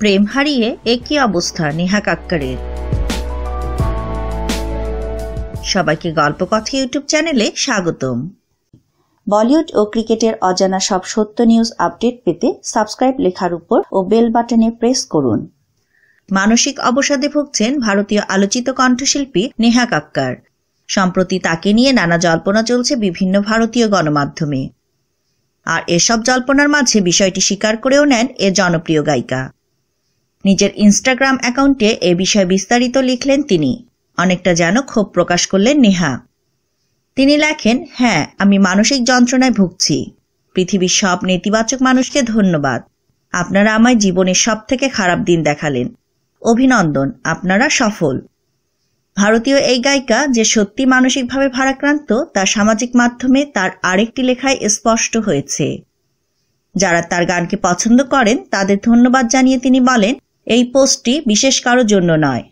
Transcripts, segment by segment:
প্রেম হারিয়ে একই অবস্থা নেহা কাক্কারের। সবাইকে গল্পকথা ইউটিউব চ্যানেলে স্বাগতম। বলিউড ও ক্রিকেটের অজানা সব সত্য নিউজ আপডেট পেতে সাবস্ক্রাইব লেখার উপর ও বেল বাটনে প্রেস করুন। মানসিক অবসাদে ভুগছেন ভারতীয় আলোচিত কণ্ঠশিল্পী নেহা কাক্কার। সম্প্রতি তাকে নিয়ে নানা জল্পনা চলছে বিভিন্ন ভারতীয় গণমাধ্যমে। আর এসব জল্পনার মাঝে বিষয়টি স্বীকার করেও নেন এ জনপ্রিয় গায়িকা। নিজের ইনস্টাগ্রাম অ্যাকাউন্টে এ বিষয়ে বিস্তারিত লিখলেন তিনি। অনেকটা যেন ক্ষোভ প্রকাশ করলেন নেহা। তিনি লেখেন, হ্যাঁ, আমি মানসিক যন্ত্রণায় ভুগছি। পৃথিবীর সব নেতিবাচক মানুষকে ধন্যবাদ। আপনারা আমায় জীবনের সব থেকে খারাপ দিন দেখালেন। অভিনন্দন, আপনারা সফল। ভারতীয় এই গায়িকা যে সত্যি মানসিকভাবে ভারাক্রান্ত তা সামাজিক মাধ্যমে তার আরেকটি লেখায় স্পষ্ট হয়েছে। যারা তার গানকে পছন্দ করেন তাদের ধন্যবাদ জানিয়ে তিনি বলেন, এই পোস্টটি বিশেষ কারোর জন্য নয়।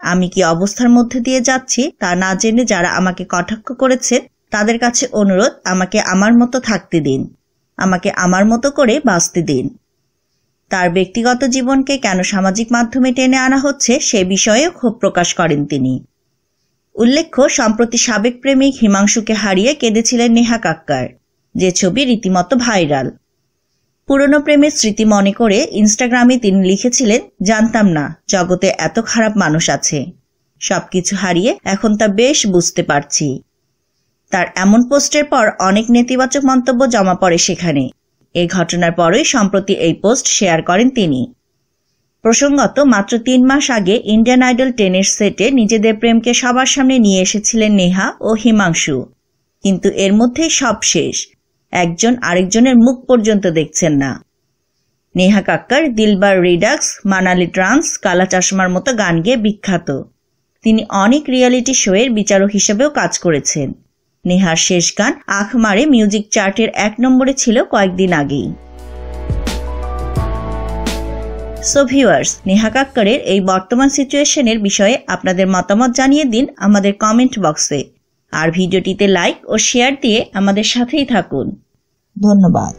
আমি কি অবস্থার মধ্যে দিয়ে যাচ্ছি তা না জেনে যারা আমাকে কটাক্ষ করেছেন তাদের কাছে অনুরোধ, আমাকে আমার মতো থাকতে দিন, আমাকে আমার মতো করে বাঁচতে দিন। তার ব্যক্তিগত জীবনকে কেন সামাজিক মাধ্যমে টেনে আনা হচ্ছে সে বিষয়েও ক্ষোভ প্রকাশ করেন তিনি। উল্লেখ্য, সম্প্রতি সাবেক প্রেমিক হিমাংশুকে হারিয়ে কেঁদেছিলেন নেহা কাক্কার, যে ছবি রীতিমতো ভাইরাল। পুরনো প্রেমের স্মৃতি মনে করে ইনস্টাগ্রামে তিনি লিখেছিলেন, জানতাম না জগতে এত খারাপ মানুষ আছে। সবকিছু হারিয়ে এখন তা বেশ বুঝতে পারছি। তার এমন পোস্টের পর অনেক নেতিবাচক মন্তব্য জমা পড়ে সেখানে। এই ঘটনার পরই সম্প্রতি এই পোস্ট শেয়ার করেন তিনি। প্রসঙ্গত, মাত্র 3 মাস আগে ইন্ডিয়ান আইডল 10-এর সেটে নিজেদের প্রেমকে সবার সামনে নিয়ে এসেছিলেন নেহা ও হিমাংশু। কিন্তু এর মধ্যেই সব শেষ। একজন আরেকজনের মুখ পর্যন্ত দেখছেন না। নেহা কাক্কার দিলবার রিডাক্স, মানালি ট্রান্স, কালা চশমার মতো গান গেয়ে বিখ্যাত। তিনি অনেক রিয়েলিটি শোয়ের বিচারক হিসেবেও কাজ করেছেন। নেহার শেষ গান আঁখ মারে মিউজিক চার্টের 1 নম্বরে ছিল কয়েকদিন আগেই। সো ভিউয়ার্স, নেহা কাক্কারের এই বর্তমান সিচুয়েশনের বিষয়ে আপনাদের মতামত জানিয়ে দিন আমাদের কমেন্ট বক্সে। আর ভিডিওটিতে লাইক ও শেয়ার দিয়ে আমাদের সাথেই থাকুন। ধন্যবাদ।